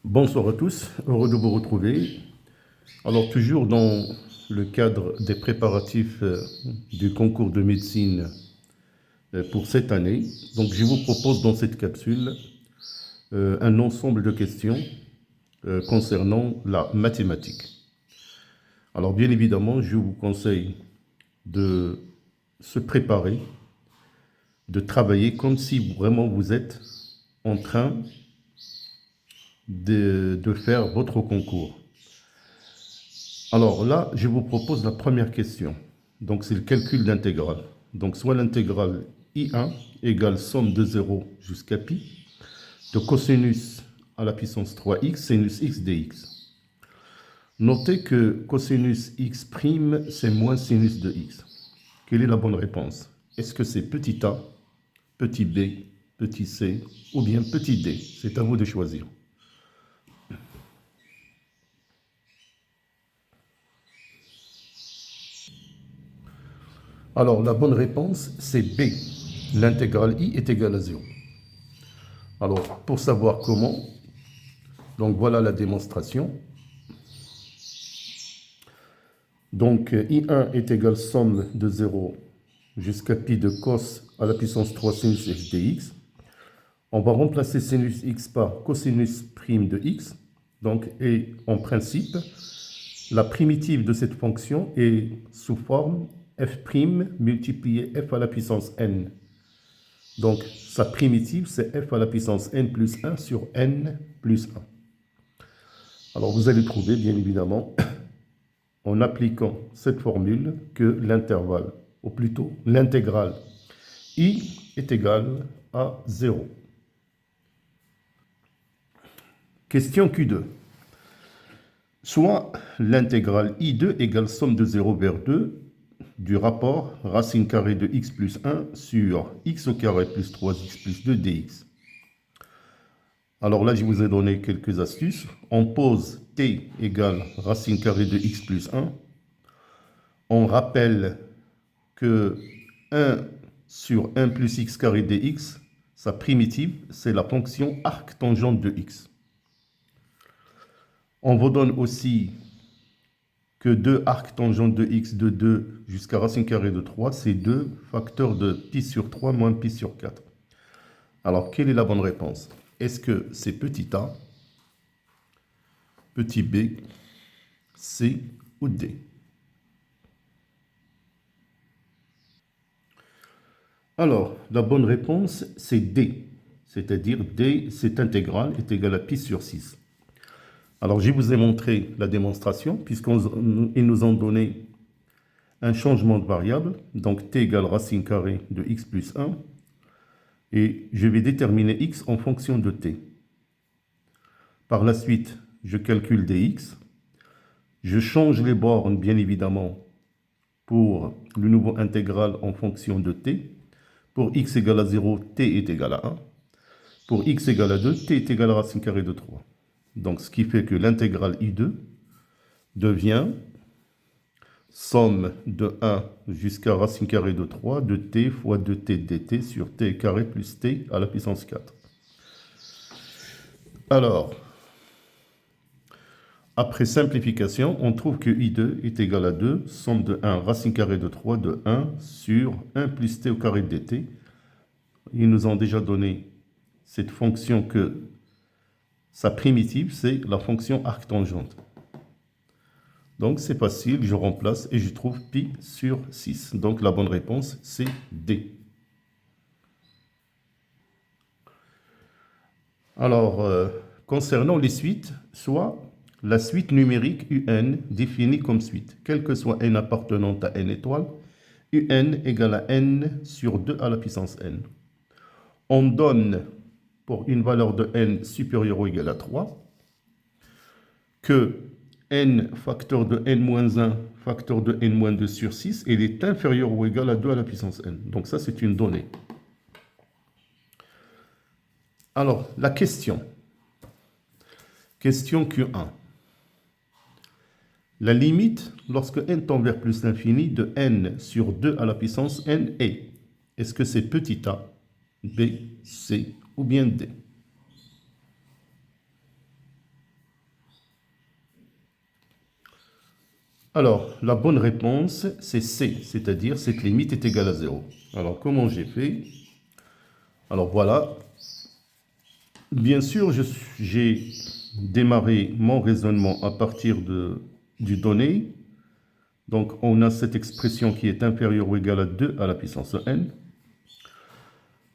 Bonsoir à tous, heureux de vous retrouver. Alors toujours dans le cadre des préparatifs du concours de médecine pour cette année, donc je vous propose dans cette capsule un ensemble de questions concernant la mathématique. Alors bien évidemment, je vous conseille de se préparer, de travailler comme si vraiment vous êtes en train de faire votre concours. Alors là, je vous propose la première question. Donc c'est le calcul d'intégrale. Donc soit l'intégrale I1 égale somme de 0 jusqu'à pi de cosinus à la puissance 3x sinus x dx. Notez que cosinus x prime c'est moins sinus de x. Quelle est la bonne réponse? Est-ce que c'est petit a, petit b, petit c ou bien petit d? C'est à vous de choisir. Alors la bonne réponse c'est b. L'intégrale i est égale à 0. Alors, pour savoir comment, donc voilà la démonstration. Donc, I1 est égal somme de 0 jusqu'à pi de cos à la puissance 3 sinus x dx. On va remplacer sinus x par cosinus prime de x. Donc, et en principe, la primitive de cette fonction est sous forme f' multiplié f à la puissance n. Donc, sa primitive, c'est f à la puissance n plus 1 sur n plus 1. Alors, vous allez trouver, bien évidemment, en appliquant cette formule, que l'intervalle, ou plutôt l'intégrale i est égale à 0. Question Q2. Soit l'intégrale i2 égale somme de 0 vers 2 du rapport racine carrée de x plus 1 sur x au carré plus 3x plus 2 dx. Alors là, je vous ai donné quelques astuces. On pose t égale racine carrée de x plus 1. On rappelle que 1 sur 1 plus x carré dx, sa primitive, c'est la fonction arctangente de x. On vous donne aussi que 2 arctangentes de x de 2 jusqu'à racine carrée de 3, c'est 2 facteurs de pi sur 3 moins pi sur 4. Alors, quelle est la bonne réponse? Est-ce que c'est petit a, petit b, c ou d? Alors, la bonne réponse, c'est d. C'est-à-dire d, cette intégrale est égale à pi sur 6. Alors, je vous ai montré la démonstration, puisqu'ils nous ont donné un changement de variable, donc t égale racine carrée de x plus 1, et je vais déterminer x en fonction de t. Par la suite, je calcule dx, je change les bornes, bien évidemment, pour le nouveau intégral en fonction de t. Pour x égale à 0, t est égal à 1. Pour x égale à 2, t est égal à racine carrée de 3. Donc, ce qui fait que l'intégrale i2 devient somme de 1 jusqu'à racine carrée de 3 de t fois 2t dt sur t carré plus t à la puissance 4. Alors, après simplification, on trouve que i2 est égal à 2, somme de 1 racine carrée de 3 de 1 sur 1 plus t au carré de dt. Ils nous ont déjà donné cette fonction que sa primitive, c'est la fonction arctangente. Donc c'est facile, je remplace et je trouve pi sur 6. Donc la bonne réponse, c'est D. Alors, concernant les suites, soit la suite numérique UN définie comme suite, quelle que soit n appartenante à n étoile, UN égale à n sur 2 à la puissance n. On donne pour une valeur de n supérieure ou égale à 3 que n facteur de n-1 facteur de n-2 sur 6, il est inférieur ou égal à 2 à la puissance n. Donc ça, c'est une donnée. Alors, la question. Question Q1. La limite, lorsque n tend vers plus l'infini, de n sur 2 à la puissance n est, est-ce que c'est petit a, b, c ou bien d? Alors, la bonne réponse, c'est C, c'est-à-dire cette limite est égale à 0. Alors, comment j'ai fait? Alors, voilà. Bien sûr, j'ai démarré mon raisonnement à partir du donné. Donc, on a cette expression qui est inférieure ou égale à 2 à la puissance n.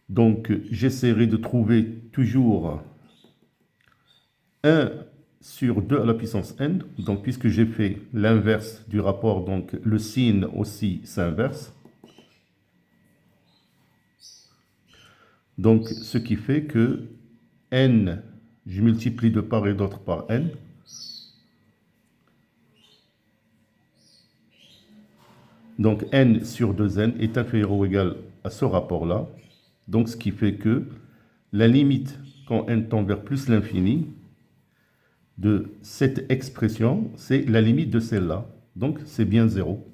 Donc, j'essaierai de trouver toujours 1 sur 2 à la puissance n. Donc, puisque j'ai fait l'inverse du rapport, donc le signe aussi s'inverse. Donc, ce qui fait que n, je multiplie de part et d'autre par n. Donc, n sur 2n est inférieur ou égal à ce rapport-là. Donc, ce qui fait que la limite, quand n tend vers plus l'infini, de cette expression, c'est la limite de celle-là. Donc, c'est bien 0.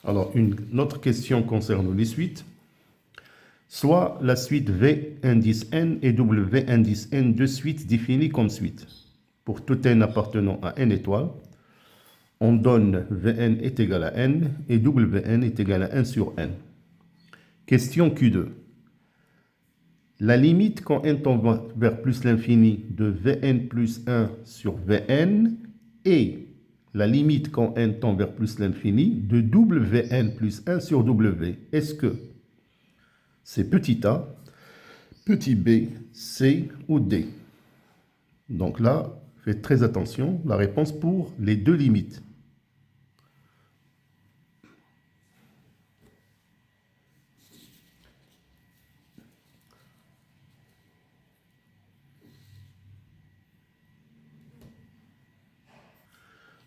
Alors, une autre question concerne les suites. Soit la suite V indice n et W indice n de suite définie comme suite. Pour tout n appartenant à n étoiles, on donne Vn est égal à n et Wn est égal à 1 sur n. Question Q2. La limite quand n tend vers plus l'infini de Vn plus 1 sur Vn et la limite quand n tend vers plus l'infini de Wn plus 1 sur W. Est-ce que c'est petit a, petit b, c ou d? Donc là, faites très attention, la réponse pour les deux limites.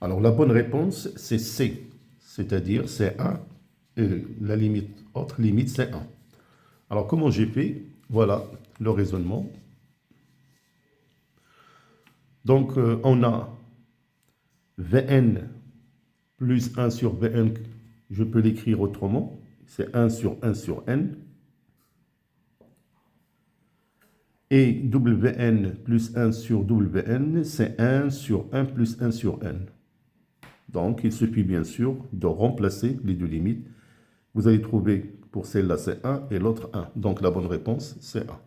Alors la bonne réponse, c'est C, c'est-à-dire c'est 1, et la limite, autre limite, c'est 1. Alors comment j'ai fait? Voilà le raisonnement. Donc on a Vn plus 1 sur Vn, je peux l'écrire autrement, c'est 1 sur n. Et Wn plus 1 sur Wn, c'est 1 sur 1 plus 1 sur n. Donc, il suffit bien sûr de remplacer les deux limites. Vous allez trouver pour celle-là, c'est 1 et l'autre 1. Donc, la bonne réponse, c'est 1.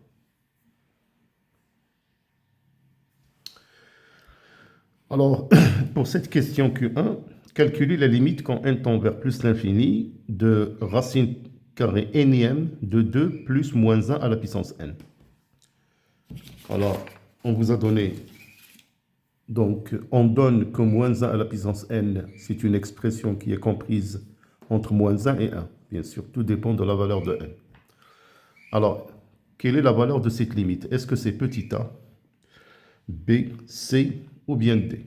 Alors, pour cette question Q1, calculez la limite quand n tend vers plus l'infini de racine carrée nème de 2 plus moins 1 à la puissance n. Alors, on vous a donné, donc on donne que moins 1 à la puissance n, c'est une expression qui est comprise entre moins 1 et 1. Bien sûr, tout dépend de la valeur de n. Alors, quelle est la valeur de cette limite? Est-ce que c'est petit a, b, c ou bien d?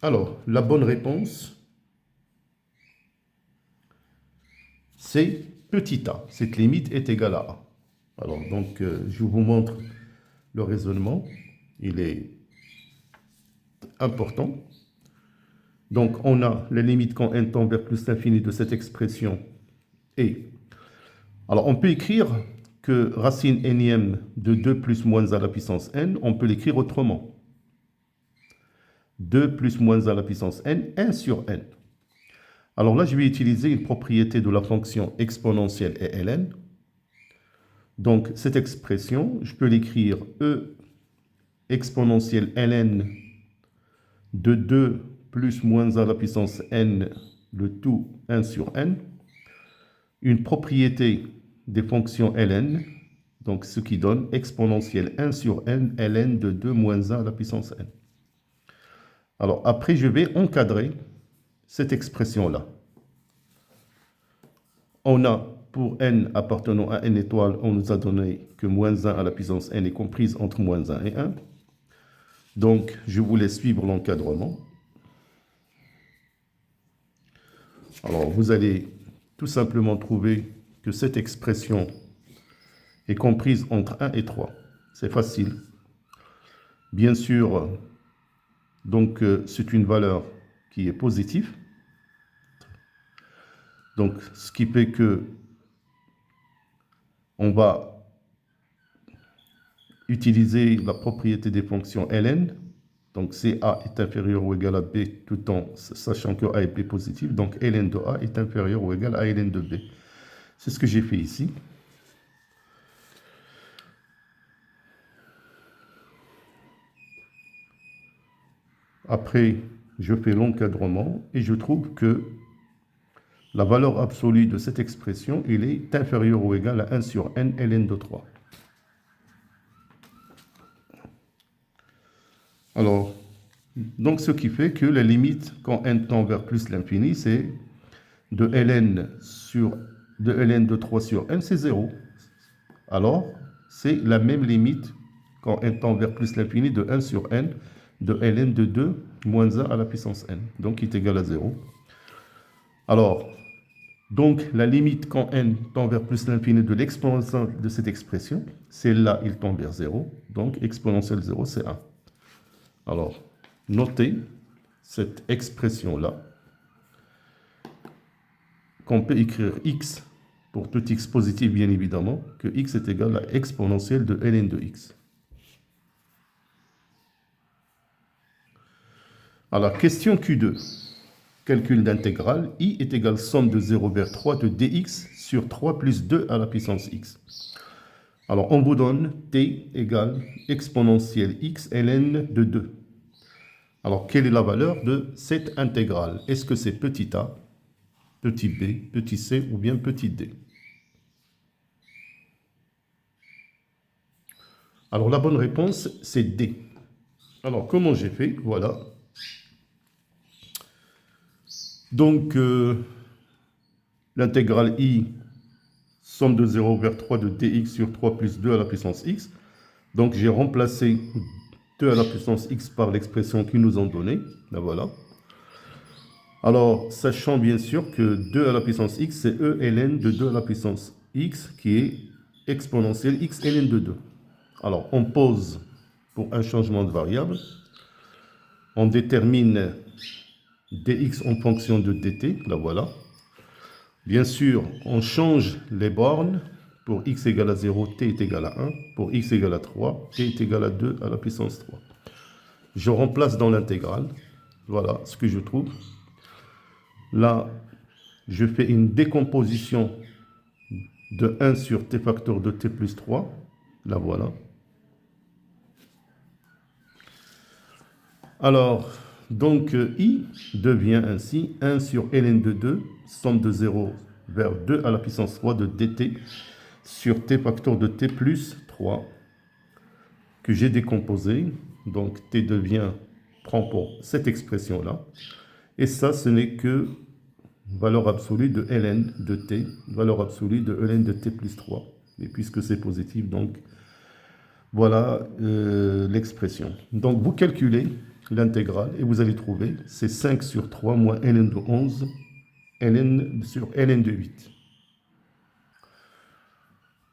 Alors, la bonne réponse, c'est petit a. Cette limite est égale à a. Alors, donc, je vous montre le raisonnement. Il est important. Donc, on a la limite quand n tend vers plus l'infini de cette expression. Et, alors, on peut écrire que racine nème de 2 plus moins à la puissance n, on peut l'écrire autrement. 2 plus moins à la puissance n, 1 sur n. Alors là, je vais utiliser une propriété de la fonction exponentielle et ln. Donc, cette expression, je peux l'écrire e exponentielle ln de 2 plus moins à la puissance n, le tout 1 sur n. Une propriété des fonctions ln, donc ce qui donne exponentielle 1 sur n, ln de 2 moins 1 à la puissance n. Alors après, je vais encadrer cette expression-là. On a pour n appartenant à n étoile, on nous a donné que moins 1 à la puissance n est comprise entre moins 1 et 1. Donc, je vous laisse suivre l'encadrement. Alors, vous allez tout simplement trouver que cette expression est comprise entre 1 et 3. C'est facile. Bien sûr, donc c'est une valeur qui est positif. Donc, ce qui fait que on va utiliser la propriété des fonctions ln. Donc, CA est inférieur ou égal à B tout en sachant que A est B positif. Donc, ln de A est inférieur ou égal à ln de B. C'est ce que j'ai fait ici. Après, je fais l'encadrement et je trouve que la valeur absolue de cette expression, elle est inférieure ou égale à 1 sur n ln de 3. Alors, donc ce qui fait que la limite quand n tend vers plus l'infini, c'est de ln de 3 sur n, c'est 0. Alors, c'est la même limite quand n tend vers plus l'infini de 1 sur n de ln de 2 moins 1 à la puissance n, donc qui est égal à 0. Alors, donc la limite quand n tend vers plus l'infini de l'exponentielle de cette expression, c'est là, il tend vers 0, donc exponentielle 0, c'est 1. Alors, notez cette expression-là, qu'on peut écrire x, pour tout x positif bien évidemment, que x est égal à exponentielle de ln de x. Alors, question Q2. Calcul d'intégrale, i est égal à somme de 0 vers 3 de dx sur 3 plus 2 à la puissance x. Alors, on vous donne t égale exponentielle x ln de 2. Alors, quelle est la valeur de cette intégrale? Est-ce que c'est petit a, petit b, petit c ou bien petit d? Alors, la bonne réponse, c'est d. Alors, comment j'ai fait? Voilà. Donc, l'intégrale i, somme de 0 vers 3 de dx sur 3 plus 2 à la puissance x. Donc, j'ai remplacé 2 à la puissance x par l'expression qu'ils nous ont donnée. Là, voilà. Alors, sachant bien sûr que 2 à la puissance x, c'est e ln de 2 à la puissance x, qui est exponentielle x ln de 2. Alors, on pose pour un changement de variable. On détermine dx en fonction de dt. Là, voilà. Bien sûr, on change les bornes. Pour x égale à 0, t est égal à 1. Pour x égale à 3, t est égal à 2 à la puissance 3. Je remplace dans l'intégrale. Voilà ce que je trouve. Là, je fais une décomposition de 1 sur t facteur de t plus 3. Là, voilà. Alors, donc, i devient ainsi 1 sur ln de 2, somme de 0 vers 2 à la puissance 3 de dt sur t facteur de t plus 3, que j'ai décomposé. Donc, t prend pour cette expression-là. Et ça, ce n'est que valeur absolue de ln de t, valeur absolue de ln de t plus 3. Et puisque c'est positif, donc, voilà l'expression. Donc, vous calculez l'intégrale et vous allez trouver, c'est 5 sur 3 moins ln de 11, ln sur ln de 8.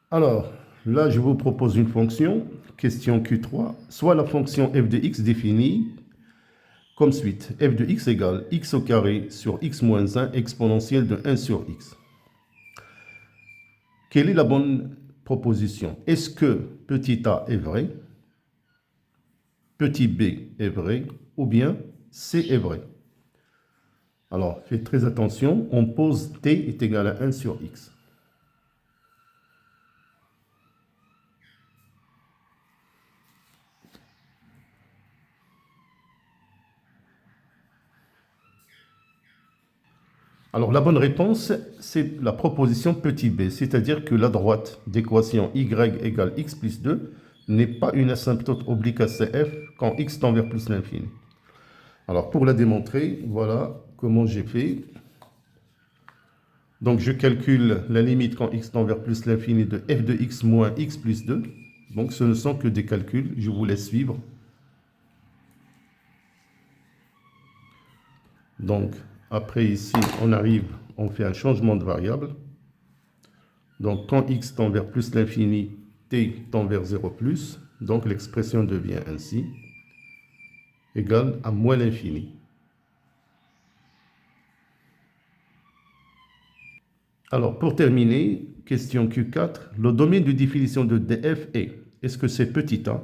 Alors, là, je vous propose une fonction, question Q3, soit la fonction f de x définie comme suite. F de x égale x au carré sur x moins 1 exponentielle de 1 sur x. Quelle est la bonne proposition? Est-ce que petit a est vrai, petit b est vrai, ou bien c est vrai? Alors, faites très attention, on pose t est égal à 1 sur x. Alors, la bonne réponse, c'est la proposition petit b, c'est-à-dire que la droite d'équation y égale x plus 2 n'est pas une asymptote oblique à CF quand x tend vers plus l'infini. Alors, pour la démontrer, voilà comment j'ai fait. Donc, je calcule la limite quand x tend vers plus l'infini de f de x moins x plus 2. Donc, ce ne sont que des calculs, je vous laisse suivre. Donc, après ici, on arrive, on fait un changement de variable. Donc, quand x tend vers plus l'infini, t tend vers 0 plus. Donc, l'expression devient ainsi, égale à moins l'infini. Alors, pour terminer, question Q4, le domaine de définition de df est-ce que c'est petit a,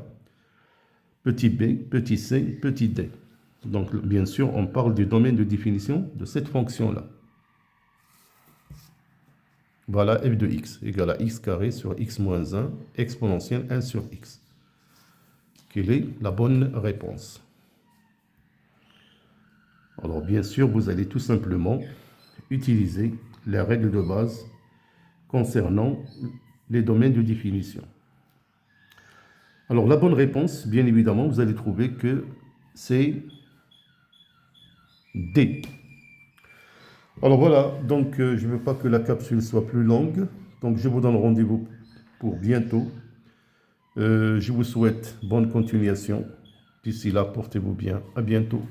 petit b, petit c, petit d? Donc, bien sûr, on parle du domaine de définition de cette fonction-là. Voilà f de x égale à x carré sur x moins 1 exponentielle 1 sur x. Quelle est la bonne réponse? Alors, bien sûr, vous allez tout simplement utiliser les règles de base concernant les domaines de définition. Alors, la bonne réponse, bien évidemment, vous allez trouver que c'est D. Alors voilà, donc je ne veux pas que la capsule soit plus longue, donc je vous donne rendez-vous pour bientôt. Je vous souhaite bonne continuation. D'ici là, portez-vous bien. À bientôt.